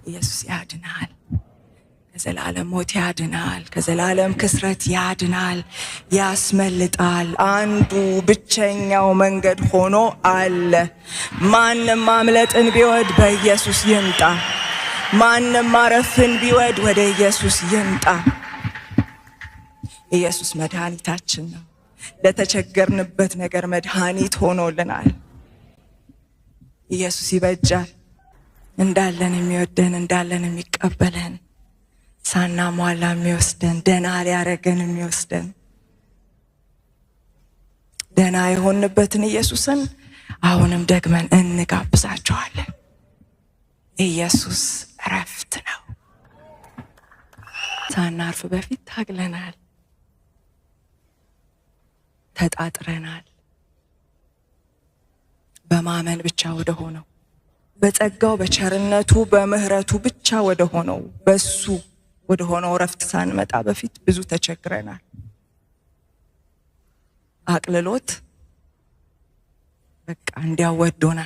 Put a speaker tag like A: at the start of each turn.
A: ኢየሱስ ያድናል። ከዘላለም ሞት ያድናል። ከዘላለም ክስረት ያድናል፣ ያስመልጣል። አንዱ ብቸኛው መንገድ ሆኖ አለ። ማንም ማምለጥን ቢወድ በኢየሱስ ይምጣ። ማንም ማረፍን ቢወድ ወደ ኢየሱስ ይምጣ። ኢየሱስ መድኃኒታችን ነው። ለተቸገርንበት ነገር መድኃኒት ሆኖልናል። ኢየሱስ ይበጃል። እንዳለን የሚወደን፣ እንዳለን የሚቀበለን፣ ሳናሟላ የሚወስደን፣ ደና ሊያረገን የሚወስደን፣ ደና የሆንበትን ኢየሱስን አሁንም ደግመን እንጋብዛቸዋለን። ኢየሱስ እረፍት ነው። ሳናርፍ በፊት ታግለናል፣ ተጣጥረናል። በማመን ብቻ ወደ ሆነው፣ በጸጋው በቸርነቱ በምህረቱ ብቻ ወደ ሆነው፣ በሱ ወደ ሆነው እረፍት ሳንመጣ በፊት ብዙ ተቸግረናል። አቅልሎት በቃ እንዲያው ወዶናል።